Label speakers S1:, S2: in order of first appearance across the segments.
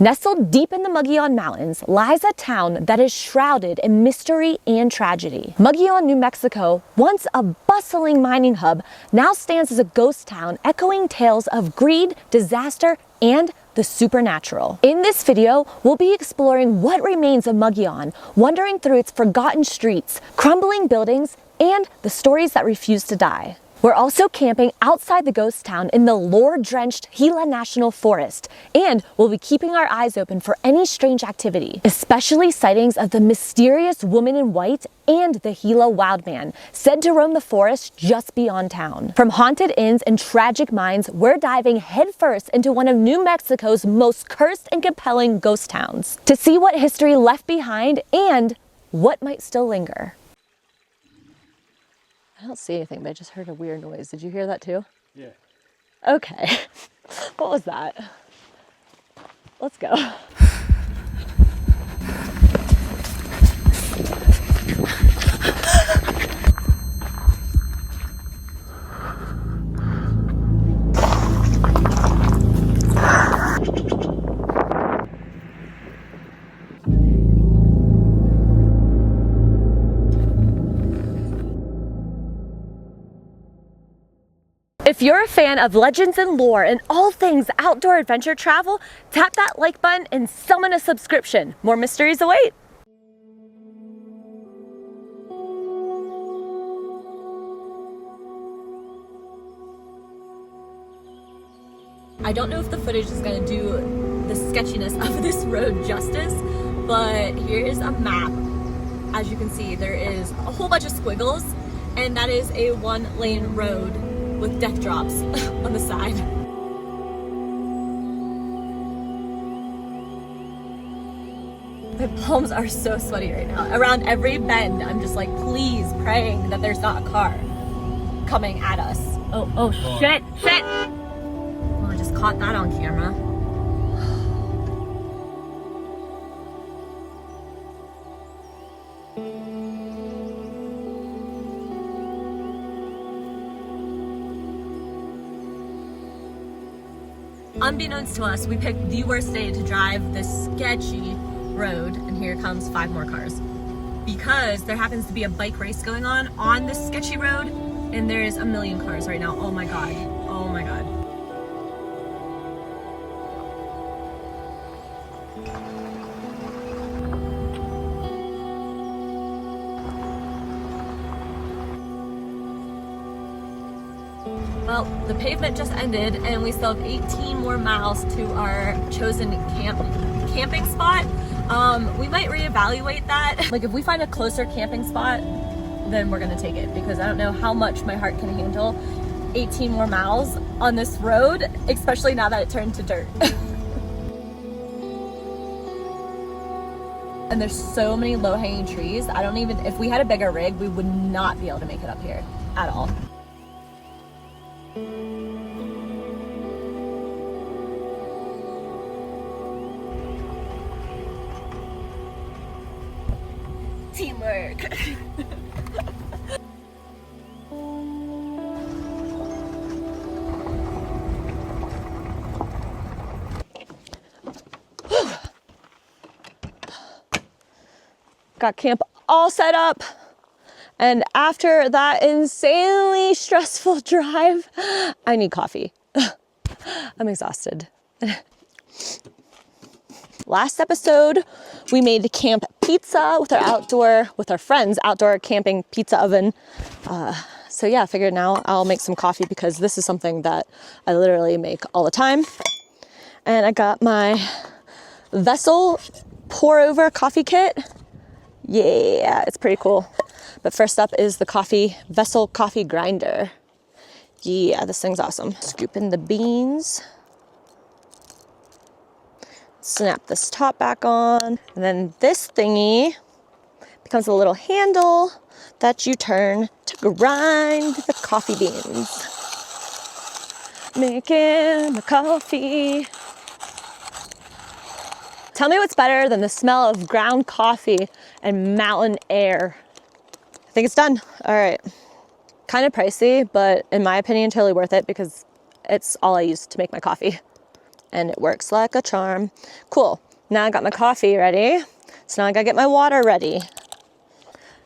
S1: Nestled deep in the Mogollon Mountains lies a town that is shrouded in mystery and tragedy. Mogollon, New Mexico, once a bustling mining hub, now stands as a ghost town echoing tales of greed, disaster, and the supernatural. In this video, we'll be exploring what remains of Mogollon, wandering through its forgotten streets, crumbling buildings, and the stories that refuse to die. We're also camping outside the ghost town in the lore-drenched Gila National Forest, and we'll be keeping our eyes open for any strange activity, especially sightings of the mysterious woman in white and the Gila Wild Man, said to roam the forest just beyond town. From haunted inns and tragic mines, we're diving headfirst into one of New Mexico's most cursed and compelling ghost towns, to see what history left behind and what might still linger. I don't see anything, but I just heard a weird noise. Did you hear that too?
S2: Yeah.
S1: Okay. What was that? Let's go. If you're a fan of legends and lore and all things outdoor adventure travel, tap that like button and summon a subscription. More mysteries await. I don't know if the footage is going to do the sketchiness of this road justice, but here is a map. As you can see, there is a whole bunch of squiggles, and that is a one-lane road with death drops on the side. My palms are so sweaty right now. Around every bend, I'm just like, please, praying that there's not a car coming at us. Oh, shit! Oh, I just caught that on camera. Unbeknownst to us, we picked the worst day to drive this sketchy road, and here comes 5 more cars. Because there happens to be a bike race going on this sketchy road, and there's a million cars right now. Oh my god. Oh my god. Well, the pavement just ended and we still have 18 more miles to our chosen camping spot. We might reevaluate that. Like if we find a closer camping spot, then we're gonna take it, because I don't know how much my heart can handle 18 more miles on this road, especially now that it turned to dirt. And there's so many low-hanging trees. If we had a bigger rig, we would not be able to make it up here at all. Teamwork. Got camp all set up, and after that insanely stressful drive, I need coffee. I'm exhausted. Last episode, we made camp pizza with our friends' outdoor camping pizza oven. So yeah, I figured now I'll make some coffee, because this is something that I literally make all the time. And I got my vessel pour over coffee kit. Yeah, it's pretty cool. But first up is the vessel coffee grinder. Yeah, this thing's awesome. Scoop in the beans. Snap this top back on, and then this thingy becomes a little handle that you turn to grind the coffee beans. Making the coffee. Tell me what's better than the smell of ground coffee and mountain air. I think it's done. All right. Kind of pricey, but in my opinion, totally worth it, because it's all I use to make my coffee. and it works like a charm. Cool. Now I got my coffee ready. So now I gotta get my water ready.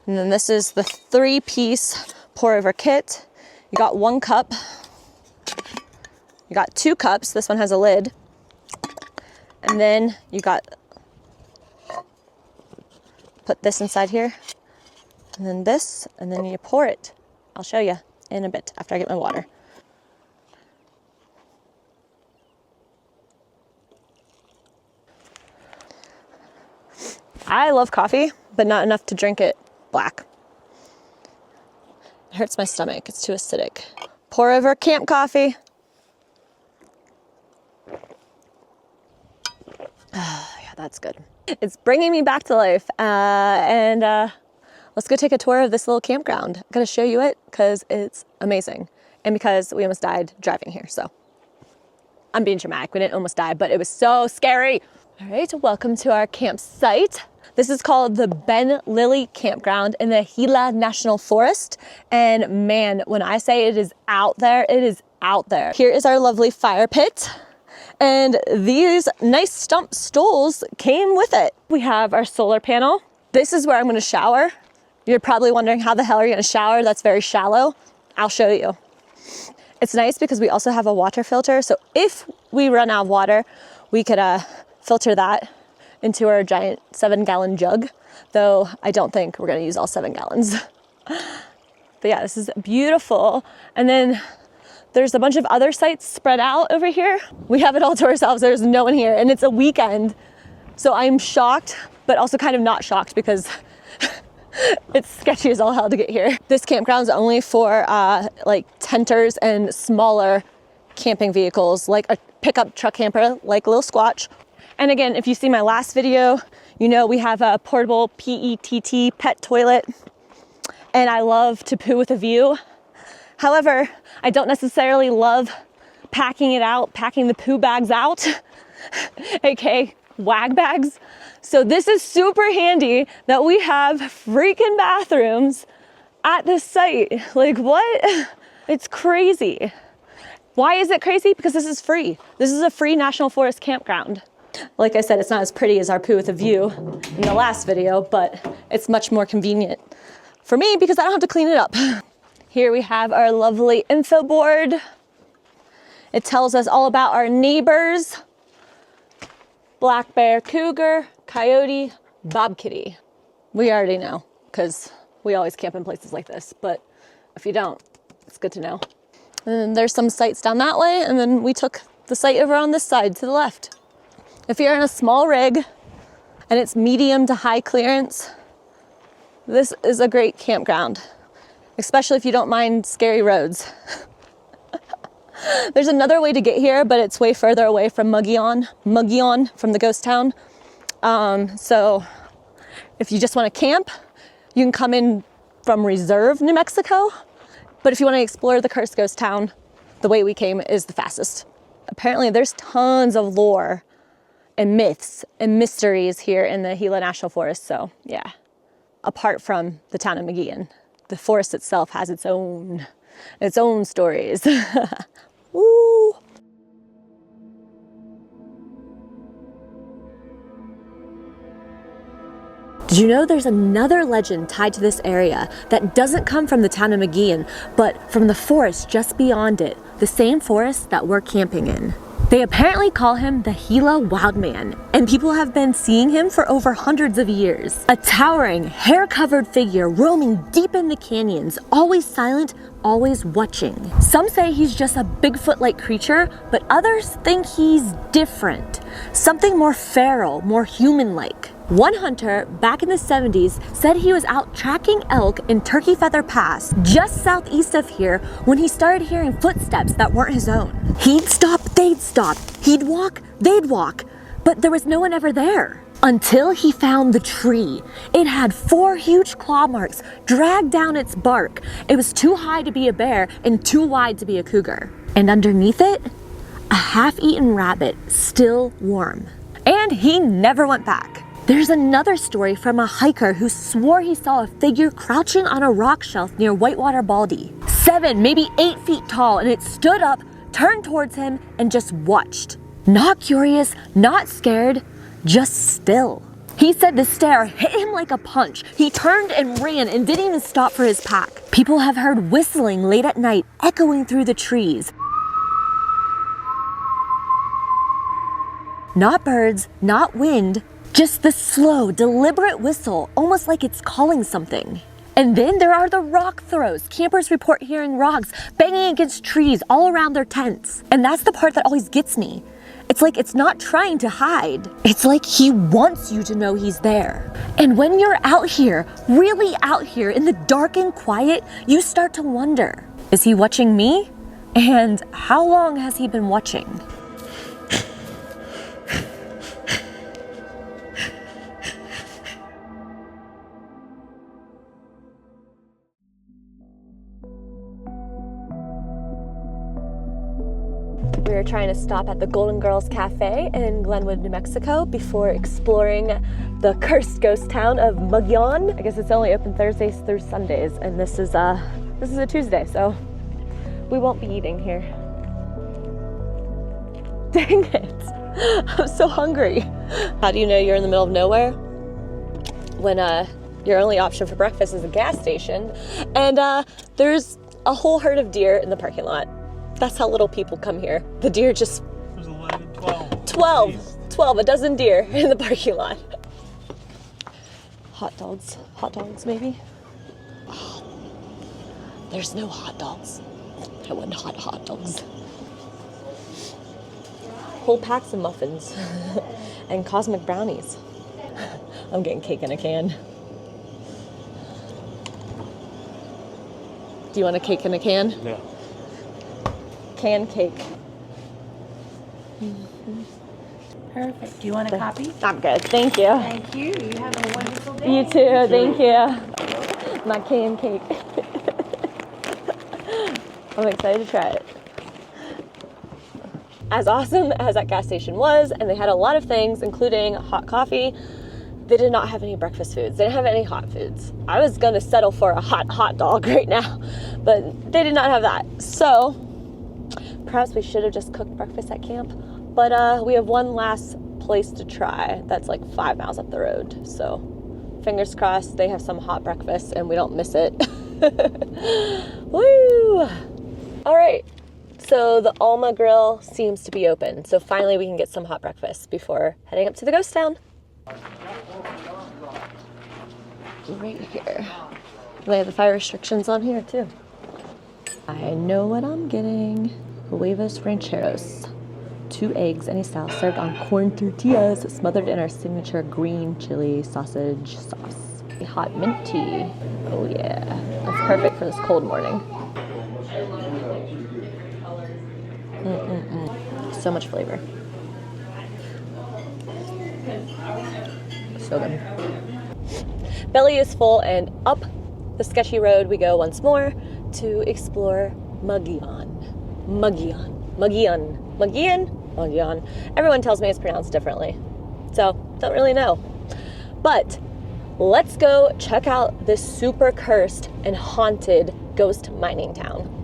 S1: And then this is the 3-piece pour over kit. You got 1 cup. You got 2 cups. This one has a lid. And then you got, put this inside here. And then this, and then you pour it. I'll show you in a bit after I get my water. I love coffee, but not enough to drink it black. It hurts my stomach, it's too acidic. Pour over camp coffee. Yeah, that's good. It's bringing me back to life. Let's go take a tour of this little campground. I'm gonna show you it because it's amazing. And because we almost died driving here, so. I'm being dramatic, we didn't almost die, but it was so scary. All right, welcome to our campsite. This is called the Ben Lilly Campground in the Gila National Forest. And man, when I say it is out there, it is out there. Here is our lovely fire pit. And these nice stump stools came with it. We have our solar panel. This is where I'm gonna shower. You're probably wondering how the hell are you gonna shower? That's very shallow. I'll show you. It's nice because we also have a water filter. So if we run out of water, we could filter that into our giant 7-gallon jug, though I don't think we're gonna use all 7 gallons. But yeah, this is beautiful. And then there's a bunch of other sites spread out over here. We have it all to ourselves. There's no one here and it's a weekend. So I'm shocked, but also kind of not shocked because it's sketchy as all hell to get here. This campground's only for like tenters and smaller camping vehicles, like a pickup truck camper, like Lil Squatch. And again, if you see my last video, you know we have a portable PETT pet toilet, and I love to poo with a view. However, I don't necessarily love packing it out, packing the poo bags out, aka wag bags. So this is super handy that we have freaking bathrooms at this site. Like what? It's crazy. Why is it crazy? Because this is free. This is a free National Forest campground. Like I said, it's not as pretty as our poo with a view in the last video, but it's much more convenient for me because I don't have to clean it up. Here we have our lovely info board. It tells us all about our neighbors: black bear, cougar, coyote, bobkitty. We already know because we always camp in places like this, but if you don't, it's good to know. And then there's some sites down that way, and then we took the site over on this side to the left. If you're in a small rig and it's medium to high clearance, this is a great campground, especially if you don't mind scary roads. There's another way to get here, but it's way further away from Mogollon from the ghost town. So if you just want to camp, you can come in from Reserve, New Mexico. But if you want to explore the cursed ghost town, the way we came is the fastest. Apparently there's tons of lore and myths and mysteries here in the Gila National Forest. So yeah, apart from the town of Mogollon, the forest itself has its own stories. Woo! Did you know there's another legend tied to this area that doesn't come from the town of Mogollon, but from the forest just beyond it, the same forest that we're camping in? They apparently call him the Gila Wild Man, and people have been seeing him for over hundreds of years. A towering, hair-covered figure roaming deep in the canyons, always silent, always watching. Some say he's just a Bigfoot-like creature, but others think he's different. Something more feral, more human-like. One hunter back in the 70s said he was out tracking elk in Turkey Feather Pass, just southeast of here, when he started hearing footsteps that weren't his own. He'd stop, they'd stop. He'd walk, they'd walk. But there was no one ever there. Until he found the tree. It had 4 huge claw marks dragged down its bark. It was too high to be a bear and too wide to be a cougar. And underneath it, a half-eaten rabbit, still warm. And he never went back. There's another story from a hiker who swore he saw a figure crouching on a rock shelf near Whitewater Baldy. 7, maybe 8 feet tall, and it stood up, turned towards him, and just watched. Not curious, not scared, just still. He said the stare hit him like a punch. He turned and ran and didn't even stop for his pack. People have heard whistling late at night echoing through the trees. Not birds, not wind, just the slow, deliberate whistle, almost like it's calling something. And then there are the rock throws. Campers report hearing rocks banging against trees all around their tents. And that's the part that always gets me. It's like it's not trying to hide. It's like he wants you to know he's there. And when you're out here, really out here in the dark and quiet, you start to wonder, is he watching me? And how long has he been watching? We are trying to stop at the Golden Girls Cafe in Glenwood, New Mexico before exploring the cursed ghost town of Mogollon. I guess it's only open Thursdays through Sundays, and this is a Tuesday, so we won't be eating here. Dang it, I'm so hungry. How do you know you're in the middle of nowhere? When your only option for breakfast is a gas station, and there's a whole herd of deer in the parking lot. That's how little people come here. The deer just...
S2: There's 11, 12.
S1: 12, a dozen deer in the parking lot. Hot dogs maybe? Oh, there's no hot dogs. I want hot dogs. Whole packs of muffins and cosmic brownies. I'm getting cake in a can. Do you want a cake in a can?
S2: Yeah.
S1: Can cake.
S3: Perfect. Do you want a copy?
S1: I'm good, thank you.
S3: Thank you. You have a wonderful day.
S1: You too, thank you. My can cake. I'm excited to try it. As awesome as that gas station was, and they had a lot of things, including hot coffee, they did not have any breakfast foods. They didn't have any hot foods. I was gonna settle for a hot dog right now, but they did not have that. So, perhaps we should have just cooked breakfast at camp, but we have one last place to try that's like 5 miles up the road. So fingers crossed they have some hot breakfast and we don't miss it. Woo! All right, so the Alma Grill seems to be open. So finally we can get some hot breakfast before heading up to the ghost town. Right here. They have the fire restrictions on here too. I know what I'm getting. Huevos rancheros, 2 eggs, any style, served on corn tortillas, smothered in our signature green chili sausage sauce. A hot mint tea. Oh yeah, that's perfect for this cold morning. So much flavor. So good. Belly is full, and up the sketchy road we go once more to explore Mogollon. Mogollon. Everyone tells me it's pronounced differently, so don't really know. But let's go check out this super cursed and haunted ghost mining town.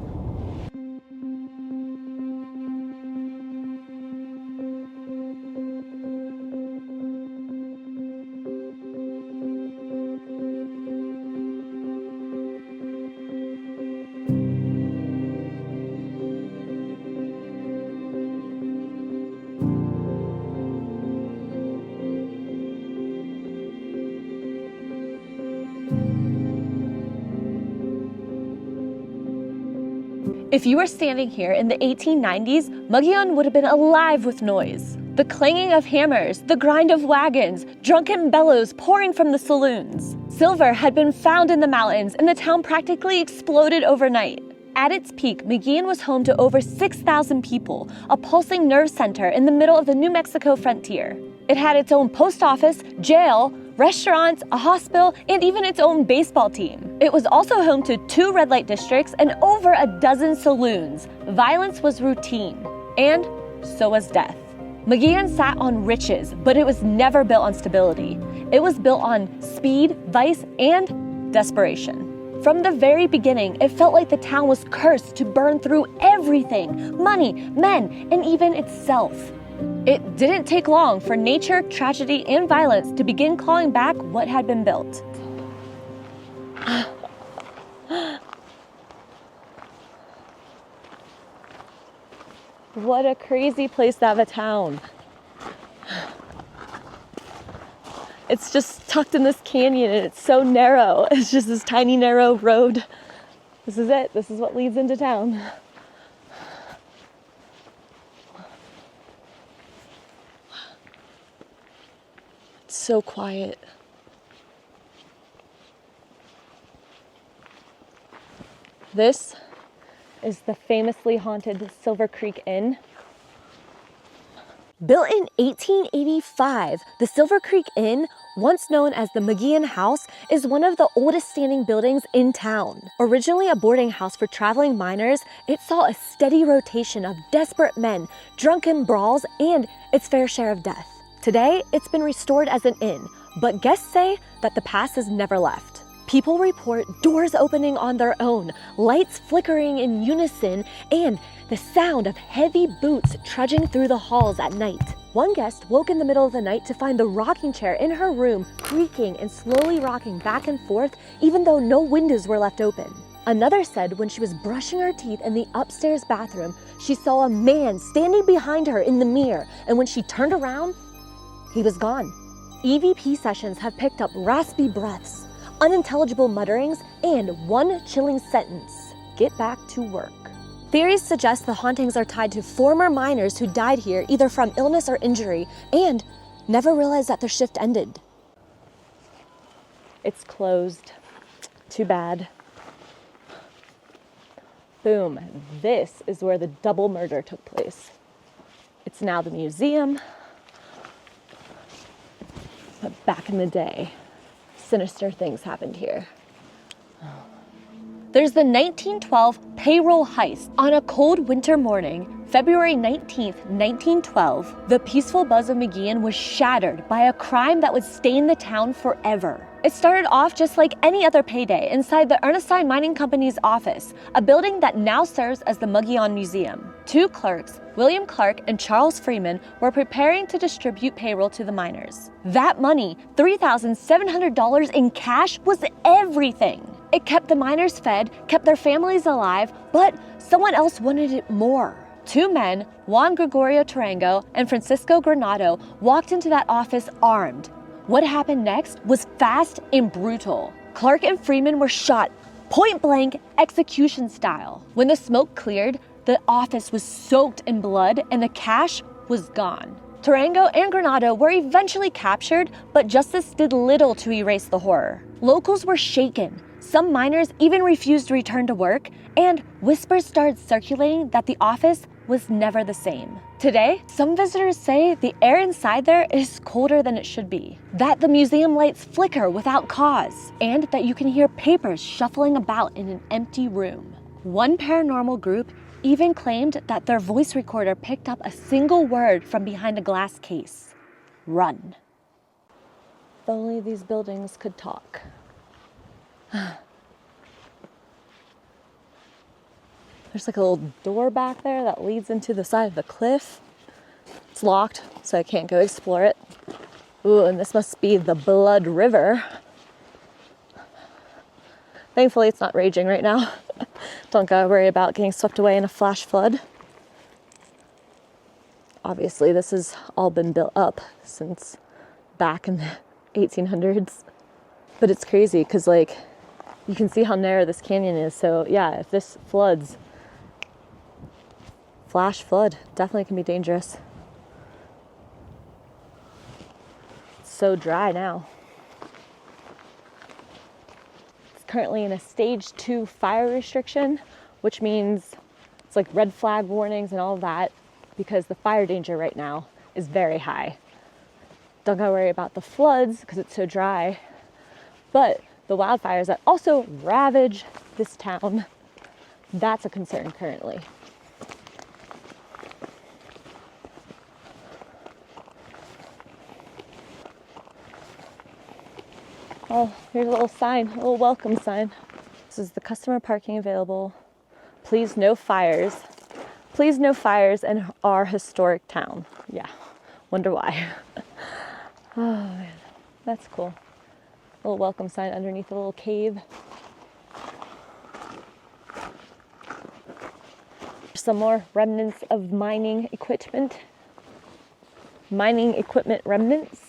S1: If you were standing here in the 1890s, Mogollon would have been alive with noise. The clanging of hammers, the grind of wagons, drunken bellows pouring from the saloons. Silver had been found in the mountains, and the town practically exploded overnight. At its peak, Mogollon was home to over 6,000 people, a pulsing nerve center in the middle of the New Mexico frontier. It had its own post office, jail, restaurants, a hospital, and even its own baseball team. It was also home to 2 red light districts and over a dozen saloons. Violence was routine, and so was death. Mogollon sat on riches, but it was never built on stability. It was built on speed, vice, and desperation. From the very beginning, it felt like the town was cursed to burn through everything: money, men, and even itself. It didn't take long for nature, tragedy, and violence to begin clawing back what had been built. What a crazy place to have a town. It's just tucked in this canyon and it's so narrow. It's just this tiny narrow road. This is it. This is what leads into town. It's so quiet. This is the famously haunted Silver Creek Inn. Built in 1885, the Silver Creek Inn, once known as the Mogollon House, is one of the oldest standing buildings in town. Originally a boarding house for traveling miners, it saw a steady rotation of desperate men, drunken brawls, and its fair share of death. Today, it's been restored as an inn, but guests say that the past has never left. People report doors opening on their own, lights flickering in unison, and the sound of heavy boots trudging through the halls at night. One guest woke in the middle of the night to find the rocking chair in her room creaking and slowly rocking back and forth, even though no windows were left open. Another said when she was brushing her teeth in the upstairs bathroom, she saw a man standing behind her in the mirror, and when she turned around, he was gone. EVP sessions have picked up raspy breaths, unintelligible mutterings, and one chilling sentence: get back to work. Theories suggest the hauntings are tied to former miners who died here either from illness or injury and never realized that their shift ended. It's closed. Too bad. Boom. This is where the double murder took place. It's now the museum. But back in the day, sinister things happened here. There's the 1912 Payroll Heist. On a cold winter morning, February 19th, 1912, the peaceful buzz of Mogollon was shattered by a crime that would stain the town forever. It started off just like any other payday inside the Ernestine Mining Company's office, a building that now serves as the Mogollon Museum. Two clerks, William Clark and Charles Freeman, were preparing to distribute payroll to the miners. That money, $3,700 in cash, was everything. It kept the miners fed, kept their families alive, but someone else wanted it more. Two men, Juan Gregorio Tarango and Francisco Granado, walked into that office armed. What happened next was fast and brutal. Clark and Freeman were shot point blank, execution style. When the smoke cleared, the office was soaked in blood and the cash was gone. Tarango and Granado were eventually captured, but justice did little to erase the horror. Locals were shaken. Some miners even refused to return to work, and whispers started circulating that the office was never the same. Today, some visitors say the air inside there is colder than it should be, that the museum lights flicker without cause, and that you can hear papers shuffling about in an empty room. One paranormal group even claimed that their voice recorder picked up a single word from behind a glass case: run. If only these buildings could talk. There's like a little door back there that leads into the side of the cliff. It's locked, so I can't go explore it. Ooh, and this must be the Blood River. Thankfully, it's not raging right now. Don't gotta worry about getting swept away in a flash flood. Obviously, this has all been built up since back in the 1800s. But it's crazy because, like, you can see how narrow this canyon is. So yeah, if this floods, flash flood definitely can be dangerous. It's so dry now. It's currently in a stage 2 fire restriction, which means it's like red flag warnings and all of that, because the fire danger right now is very high. Don't gotta worry about the floods because it's so dry, but the wildfires that also ravage this town, that's a concern currently. Oh, here's a little sign, a little welcome sign. This is the customer parking available. Please no fires. Please no fires in our historic town. Yeah, Wonder why. Oh man, that's cool. A little welcome sign underneath a little cave. Some more remnants of mining equipment. Mining equipment remnants.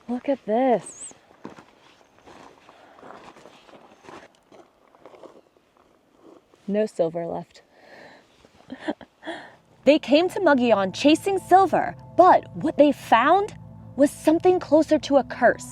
S1: Look at this. No silver left. They came to Mogollon chasing silver, but what they found was something closer to a curse.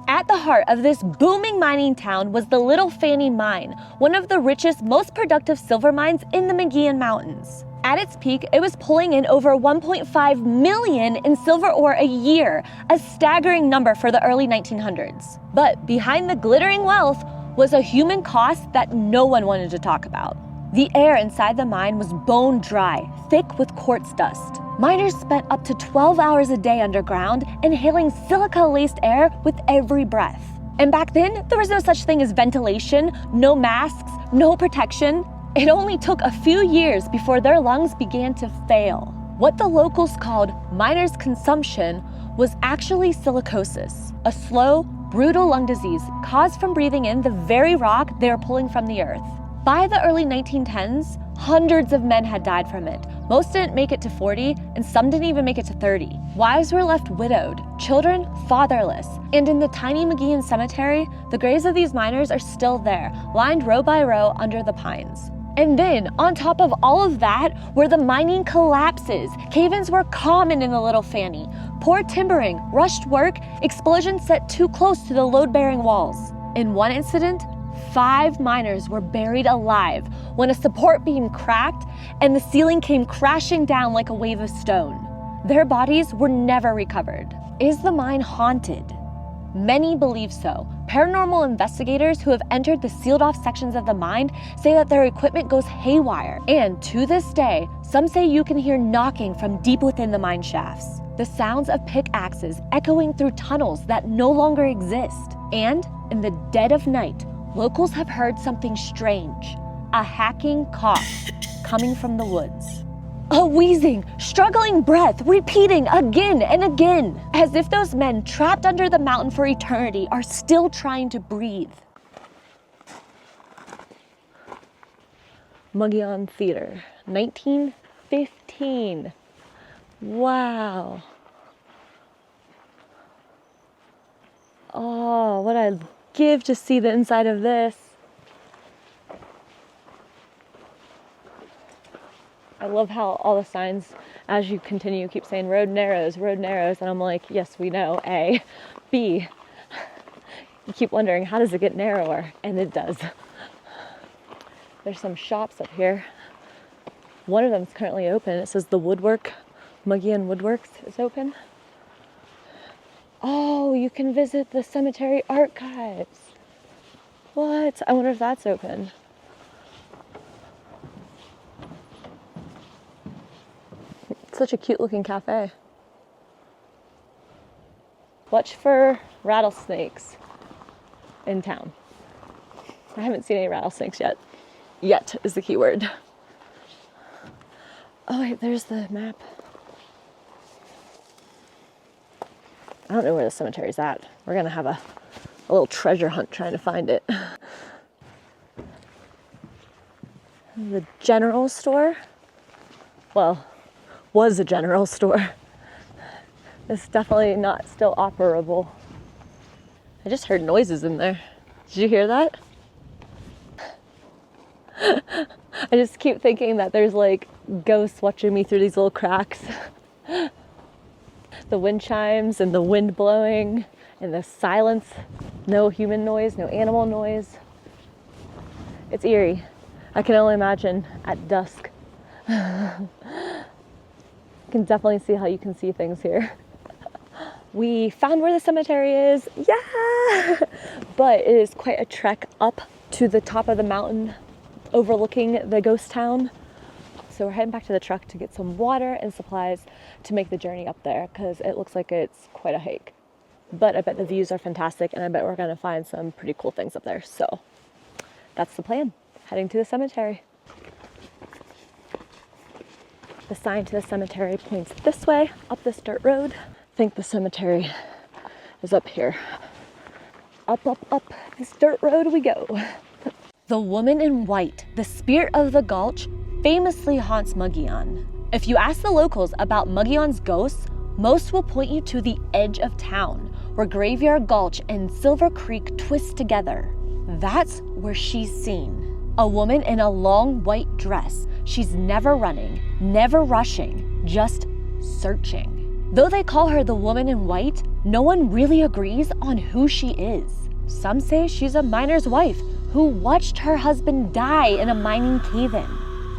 S1: At the heart of this booming mining town was the Little Fanny Mine, one of the richest, most productive silver mines in the Mogollon Mountains. At its peak, it was pulling in over 1.5 million in silver ore a year, a staggering number for the early 1900s. But behind the glittering wealth was a human cost that no one wanted to talk about. The air inside the mine was bone dry, thick with quartz dust. Miners spent up to 12 hours a day underground, inhaling silica-laced air with every breath. And back then, there was no such thing as ventilation, no masks, no protection. It only took a few years before their lungs began to fail. What the locals called miner's consumption was actually silicosis, a slow, brutal lung disease caused from breathing in the very rock they were pulling from the earth. By the early 1910s, hundreds of men had died from it. Most didn't make it to 40, and some didn't even make it to 30. Wives were left widowed, children fatherless, and in the tiny Mogollon cemetery, the graves of these miners are still there, lined row by row under the pines. And then, on top of all of that, were the mining collapses. Cave-ins were common in the Little Fanny. Poor timbering, rushed work, explosions set too close to the load-bearing walls. In one incident, 5 miners were buried alive when a support beam cracked and the ceiling came crashing down like a wave of stone. Their bodies were never recovered. Is the mine haunted? Many believe so. Paranormal investigators who have entered the sealed-off sections of the mine say that their equipment goes haywire. And to this day, some say you can hear knocking from deep within the mine shafts. The sounds of pickaxes echoing through tunnels that no longer exist. And in the dead of night, locals have heard something strange, a hacking cough coming from the woods. A wheezing, struggling breath repeating again and again, as if those men trapped under the mountain for eternity are still trying to breathe. Mogollon Theater, 1915. Wow. Oh, what I'd give to see the inside of this. I love how all the signs, as you continue, keep saying road narrows, and I'm like, yes, we know, A. B, you keep wondering, how does it get narrower? And it does. There's some shops up here. One of them is currently open. It says the Mogollon Woodworks is open. Oh, you can visit the cemetery archives. What? I wonder if that's open. Such a cute looking cafe. Watch for rattlesnakes in town. I haven't seen any rattlesnakes yet. Yet is the key word. Oh wait, there's the map. I don't know where the cemetery's at. We're gonna have a little treasure hunt trying to find it. The general store. Well, was a general store. It's definitely not still operable. I just heard noises in there. Did you hear that? I just keep thinking that there's like ghosts watching me through these little cracks. The wind chimes and the wind blowing and the silence. No human noise, no animal noise. It's eerie. I can only imagine at dusk. Can definitely see how you can see things here. We found where the cemetery is. Yeah! But it is quite a trek up to the top of the mountain overlooking the ghost town. So we're heading back to the truck to get some water and supplies to make the journey up there because it looks like it's quite a hike. But I bet the views are fantastic and I bet we're gonna find some pretty cool things up there. So that's the plan, heading to the cemetery. The sign to the cemetery points this way, up this dirt road. I think the cemetery is up here. Up, up, up this dirt road we go. The woman in white, the spirit of the gulch, famously haunts Mogollon. If you ask the locals about Mogollon's ghosts, most will point you to the edge of town, where Graveyard Gulch and Silver Creek twist together. That's where she's seen. A woman in a long white dress. She's never running, never rushing, just searching. Though they call her the woman in white, no one really agrees on who she is. Some say she's a miner's wife who watched her husband die in a mining cave-in.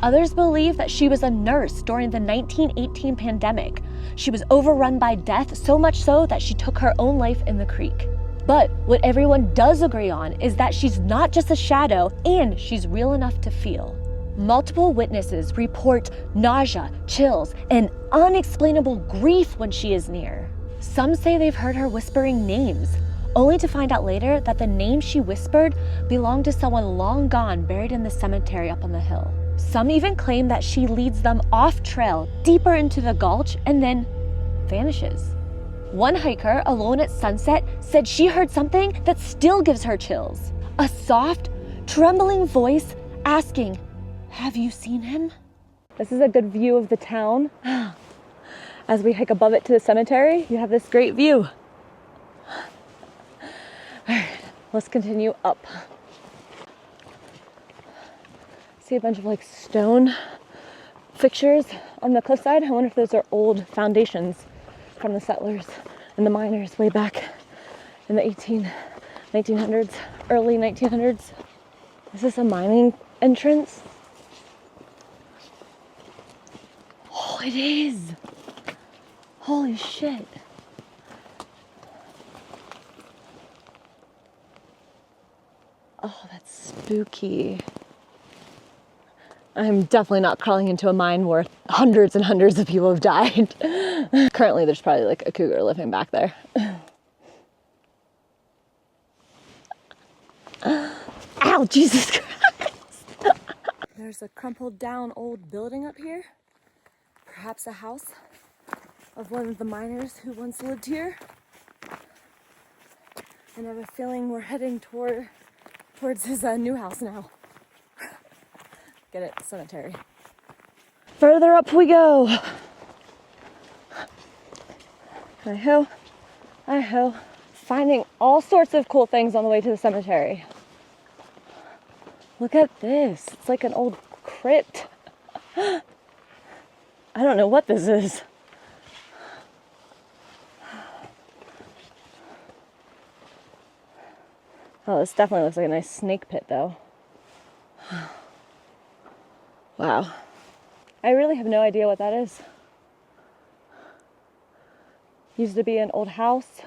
S1: Others believe that she was a nurse during the 1918 pandemic. She was overrun by death, so much so that she took her own life in the creek. But what everyone does agree on is that she's not just a shadow, and she's real enough to feel. Multiple witnesses report nausea, chills, and unexplainable grief when she is near. Some say they've heard her whispering names, only to find out later that the name she whispered belonged to someone long gone buried in the cemetery up on the hill. Some even claim that she leads them off trail, deeper into the gulch, and then vanishes. One hiker, alone at sunset, said she heard something that still gives her chills. A soft, trembling voice asking, "Have you seen him?" This is a good view of the town. As we hike above it to the cemetery, you have this great view. All right, let's continue up. See a bunch of like stone fixtures on the cliffside. I wonder if those are old foundations from the settlers and the miners way back in the 1900s, early 1900s. Is this a mining entrance? Oh, it is. Holy shit. Oh, that's spooky. I'm definitely not crawling into a mine where hundreds and hundreds of people have died. Currently, there's probably like a cougar living back there. Ow, Jesus Christ. There's a crumpled down old building up here. Perhaps a house of one of the miners who once lived here. And I have a feeling we're heading towards his new house now. Get it, cemetery. Further up we go. Hi-ho, hi-ho. Finding all sorts of cool things on the way to the cemetery. Look at this. It's like an old crypt. I don't know what this is. Oh, this definitely looks like a nice snake pit, though. Wow. I really have no idea what that is. Used to be an old house,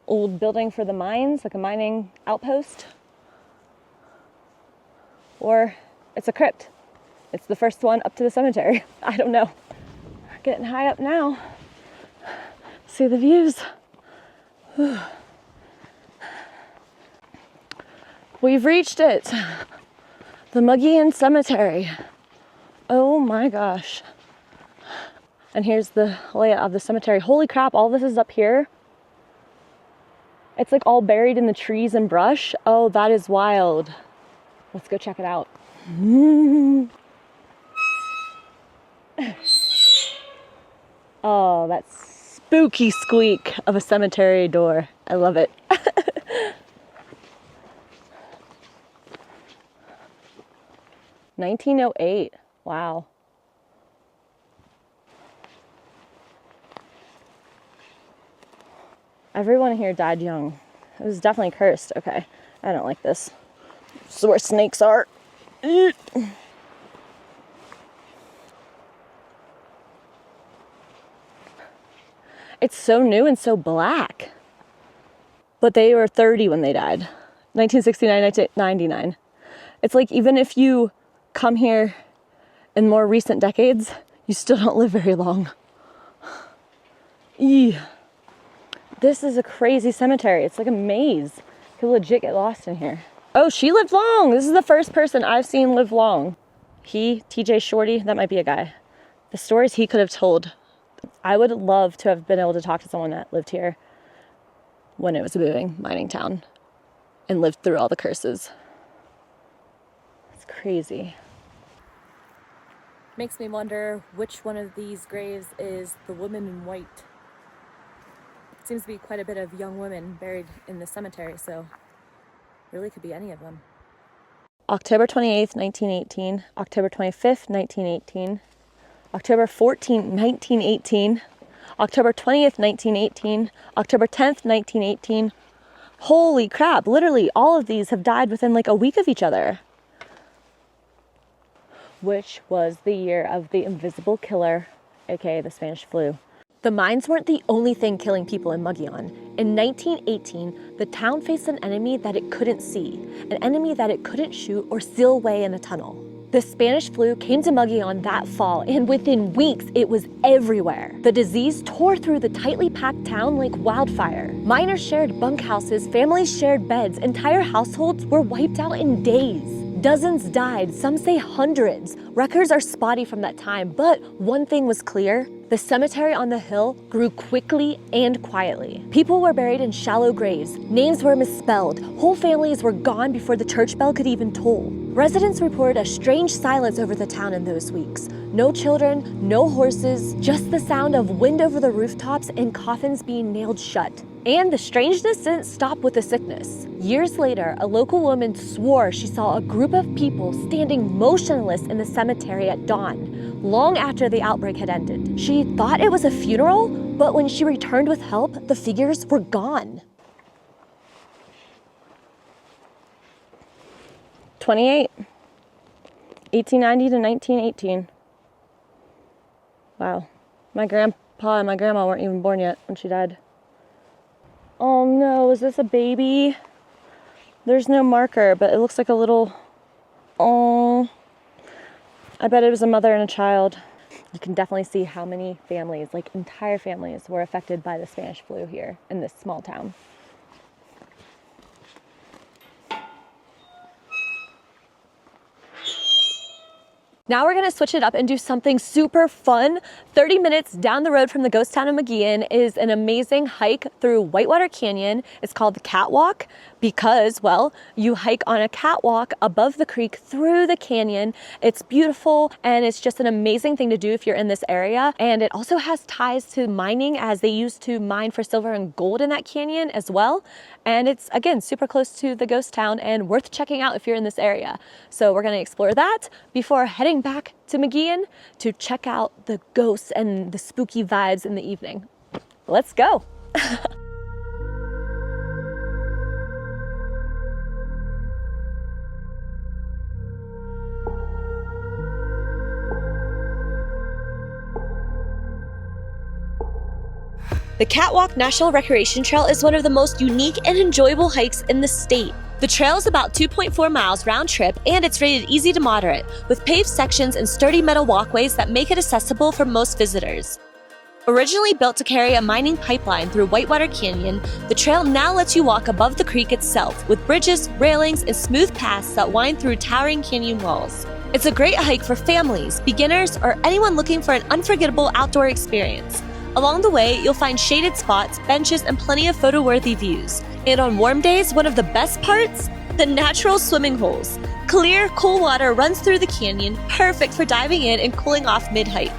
S1: old building for the mines, like a mining outpost. Or it's a crypt. It's the first one up to the cemetery. I don't know. We're getting high up now. See the views. Whew. We've reached it. The Mogollon Cemetery. Oh my gosh. And here's the layout of the cemetery. Holy crap, all this is up here. It's like all buried in the trees and brush. Oh, that is wild. Let's go check it out. Oh, that spooky squeak of a cemetery door. I love it. 1908. Wow. Everyone here died young. It was definitely cursed. Okay, I don't like this. This is where snakes are. It's so new and so black. But they were 30 when they died. 1969, 1999. It's like even if you come here in more recent decades, you still don't live very long. Ew. This is a crazy cemetery. It's like a maze. You could legit get lost in here. Oh, she lived long. This is the first person I've seen live long. He, TJ Shorty, that might be a guy. The stories he could have told. I would love to have been able to talk to someone that lived here when it was a booming mining town and lived through all the curses. It's crazy. Makes me wonder which one of these graves is the woman in white. It seems to be quite a bit of young women buried in the cemetery, so really could be any of them. October 28th, 1918, October 25th, 1918, October 14th, 1918, October 20th, 1918, October 10th, 1918. Holy crap, literally all of these have died within like a week of each other. Which was the year of the invisible killer, aka the Spanish flu. The mines weren't the only thing killing people in Mogollon. In 1918, the town faced an enemy that it couldn't see, an enemy that it couldn't shoot or seal away in a tunnel. The Spanish flu came to Mogollon that fall, and within weeks, it was everywhere. The disease tore through the tightly packed town like wildfire. Miners shared bunkhouses, families shared beds, entire households were wiped out in days. Dozens died, some say hundreds. Records are spotty from that time, but one thing was clear. The cemetery on the hill grew quickly and quietly. People were buried in shallow graves. Names were misspelled. Whole families were gone before the church bell could even toll. Residents reported a strange silence over the town in those weeks. No children, no horses, just the sound of wind over the rooftops and coffins being nailed shut. And the strangeness didn't stop with the sickness. Years later, a local woman swore she saw a group of people standing motionless in the cemetery at dawn, long after the outbreak had ended. She thought it was a funeral, but when she returned with help, the figures were gone. 28, 1890 to 1918. Wow. My grandpa and my grandma weren't even born yet when she died. Oh no, is this a baby? There's no marker, but it looks like a little... Oh, I bet it was a mother and a child. You can definitely see how many families, like entire families, were affected by the Spanish flu here in this small town. Now we're gonna switch it up and do something super fun. 30 minutes down the road from the ghost town of Mogollon is an amazing hike through Whitewater Canyon. It's called the Catwalk because, well, you hike on a catwalk above the creek through the canyon. It's beautiful and it's just an amazing thing to do if you're in this area. And it also has ties to mining, as they used to mine for silver and gold in that canyon as well. And it's, again, super close to the ghost town and worth checking out if you're in this area. So we're gonna explore that before heading back to Mogollon to check out the ghosts and the spooky vibes in the evening. Let's go. The Catwalk National Recreation Trail is one of the most unique and enjoyable hikes in the state. The trail is about 2.4 miles round trip and it's rated easy to moderate, with paved sections and sturdy metal walkways that make it accessible for most visitors. Originally built to carry a mining pipeline through Whitewater Canyon, the trail now lets you walk above the creek itself, with bridges, railings, and smooth paths that wind through towering canyon walls. It's a great hike for families, beginners, or anyone looking for an unforgettable outdoor experience. Along the way, you'll find shaded spots, benches, and plenty of photo-worthy views. And on warm days, one of the best parts? The natural swimming holes. Clear, cool water runs through the canyon, perfect for diving in and cooling off mid-hike.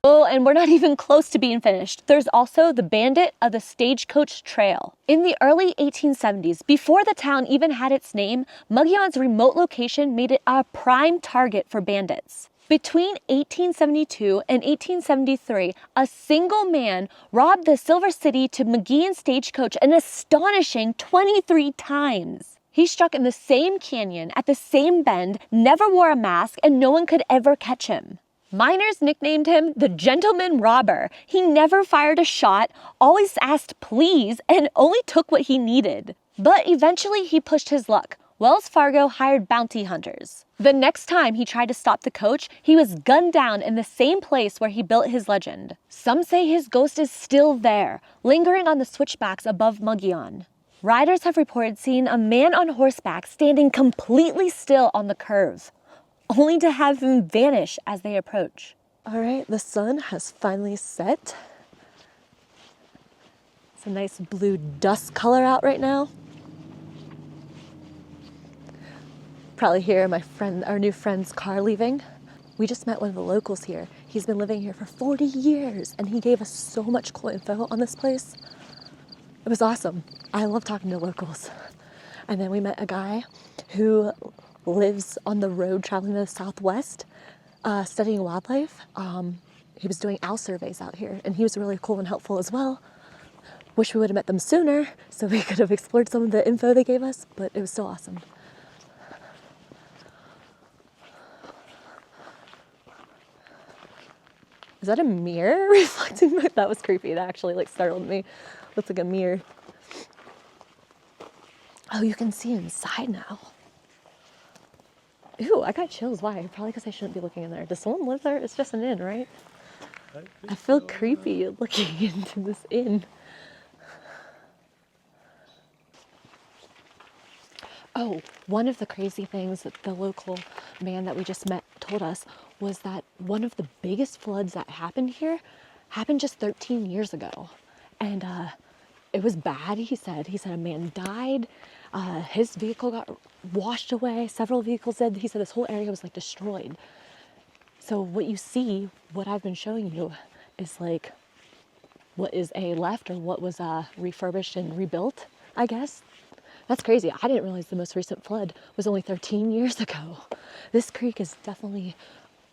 S1: Oh, and we're not even close to being finished. There's also the Bandit of the Stagecoach Trail. In the early 1870s, before the town even had its name, Mogollon's remote location made it a prime target for bandits. Between 1872 and 1873, a single man robbed the Silver City to Mogollon Stagecoach an astonishing 23 times. He struck in the same canyon, at the same bend, never wore a mask, and no one could ever catch him. Miners nicknamed him the Gentleman Robber. He never fired a shot, always asked please, and only took what he needed. But eventually he pushed his luck. Wells Fargo hired bounty hunters. The next time he tried to stop the coach, he was gunned down in the same place where he built his legend. Some say his ghost is still there, lingering on the switchbacks above Mogollon. Riders have reported seeing a man on horseback standing completely still on the curve, only to have him vanish as they approach. All right, the sun has finally set. It's a nice blue dust color out right now. Probably hear our new friend's car leaving. We just met one of the locals here. He's been living here for 40 years and he gave us so much cool info on this place. It was awesome. I love talking to locals. And then we met a guy who lives on the road traveling to the Southwest, studying wildlife. He was doing owl surveys out here and he was really cool and helpful as well. Wish we would have met them sooner so we could have explored some of the info they gave us, but it was so awesome. Is that a mirror reflecting? That was creepy. That actually startled me. Looks like a mirror. Oh, you can see inside now. Ew, I got chills. Why? Probably because I shouldn't be looking in there. Does someone live there? It's just an inn, right? I feel creepy looking into this inn. Oh, one of the crazy things that the local man that we just met told us was that one of the biggest floods that happened here happened just 13 years ago. And it was bad, he said. He said a man died. His vehicle got washed away. Several vehicles did. He said this whole area was destroyed. So what you see, what I've been showing you, is what is left or what was refurbished and rebuilt, I guess. That's crazy. I didn't realize the most recent flood was only 13 years ago. This creek is definitely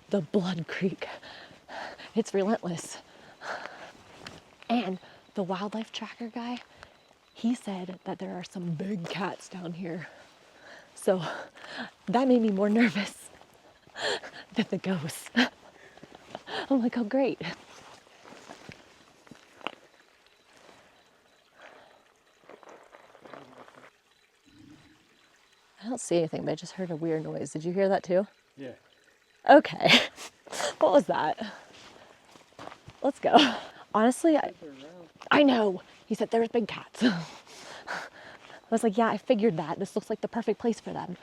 S1: the blood creek. It's relentless. And the wildlife tracker guy, he said that there are some big cats down here. So that made me more nervous than the ghosts. I'm like, oh great. I don't see anything, but I just heard a weird noise. Did you hear that too?
S2: Yeah.
S1: Okay. What was that? Let's go. Honestly, I know. He said there's big cats. I was like, yeah, I figured that. This looks like the perfect place for them.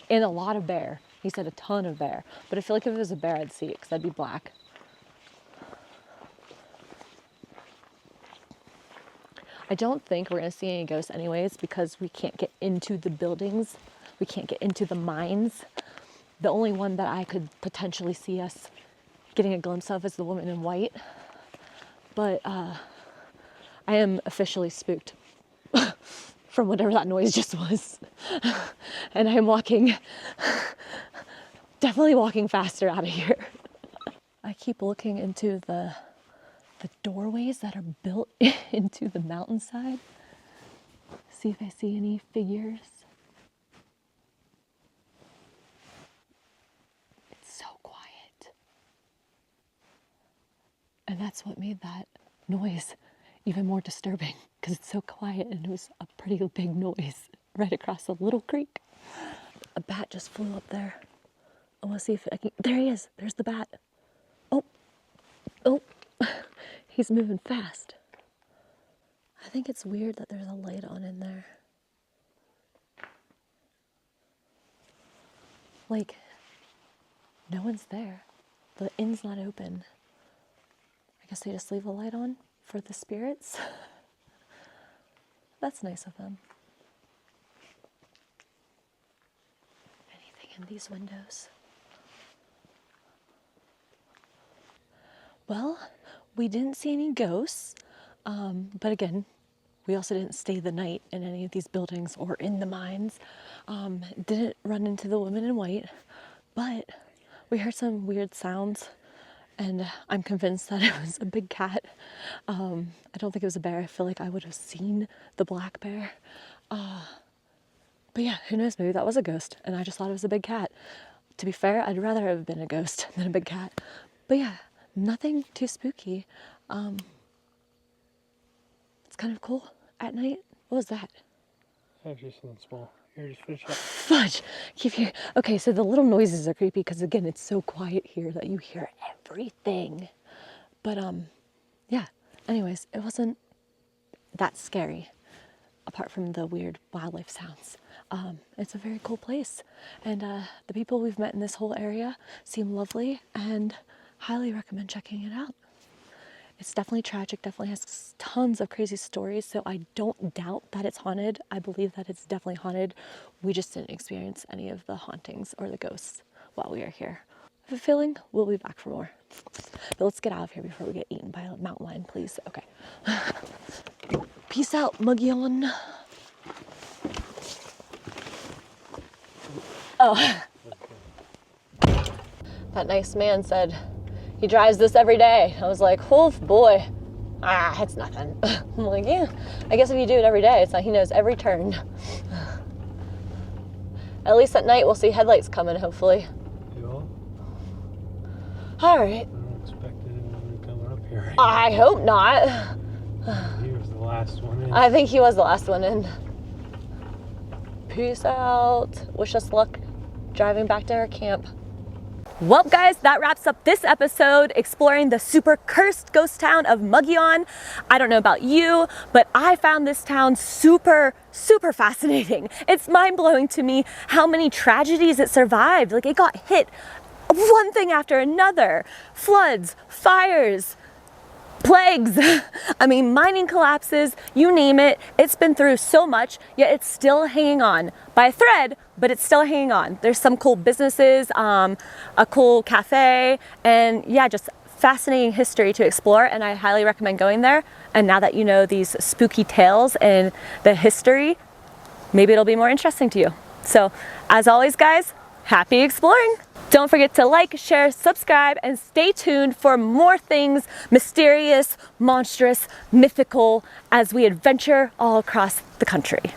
S1: And a lot of bear. He said a ton of bear. But I feel like if it was a bear, I'd see it because that'd be black. I don't think we're going to see any ghosts anyways because we can't get into the buildings. We can't get into the mines. The only one that I could potentially see us getting a glimpse of is the woman in white. But I am officially spooked from whatever that noise just was. And I'm definitely walking faster out of here. I keep looking into the doorways that are built into the mountainside. See if I see any figures. It's so quiet. And that's what made that noise even more disturbing because it's so quiet and it was a pretty big noise right across a little creek. A bat just flew up there. I want to see if I can. There he is. There's the bat. Oh. He's moving fast. I think it's weird that there's a light on in there. No one's there. The inn's not open. I guess they just leave a light on for the spirits. That's nice of them. Anything in these windows? Well, we didn't see any ghosts, but again, we also didn't stay the night in any of these buildings or in the mines. Didn't run into the woman in white, but we heard some weird sounds, and I'm convinced that it was a big cat. I don't think it was a bear. I feel like I would have seen the black bear. But yeah, who knows? Maybe that was a ghost, and I just thought it was a big cat. To be fair, I'd rather have been a ghost than a big cat. But yeah. Nothing too spooky. It's kind of cool at night. What was that?
S2: Actually, something small. Here, just finish up.
S1: Fudge. Keep hearing. Okay, so the little noises are creepy because again, it's so quiet here that you hear everything. But yeah. Anyways, it wasn't that scary, apart from the weird wildlife sounds. It's a very cool place, and the people we've met in this whole area seem lovely, and highly recommend checking it out. It's definitely tragic, definitely has tons of crazy stories, so I don't doubt that it's haunted. I believe that it's definitely haunted. We just didn't experience any of the hauntings or the ghosts while we are here. I have a feeling we'll be back for more. But let's get out of here before we get eaten by a mountain lion, please. Okay. Peace out, Mogollon. Oh. That nice man said he drives this every day. I was like, oh boy, it's nothing. I'm like, yeah, I guess if you do it every day, it's like he knows every turn. At least at night we'll see headlights coming, hopefully. All right.
S2: I don't expect anyone coming up here.
S1: I hope not.
S2: He was the last one in.
S1: I think he was the last one in. Peace out. Wish us luck driving back to our camp. Well, guys, that wraps up this episode exploring the super cursed ghost town of Mogollon. I don't know about you, but I found this town super fascinating. It's mind-blowing to me how many tragedies it survived. Like, it got hit one thing after another. Floods, fires, plagues. I mean, mining collapses, you name it. It's been through so much, yet it's still hanging on by a thread, but it's still hanging on. There's some cool businesses, a cool cafe, and yeah, just fascinating history to explore, and I highly recommend going there. And now that you know these spooky tales and the history, maybe it'll be more interesting to you. So, as always, guys, happy exploring! Don't forget to like, share, subscribe, and stay tuned for more things mysterious, monstrous, mythical as we adventure all across the country.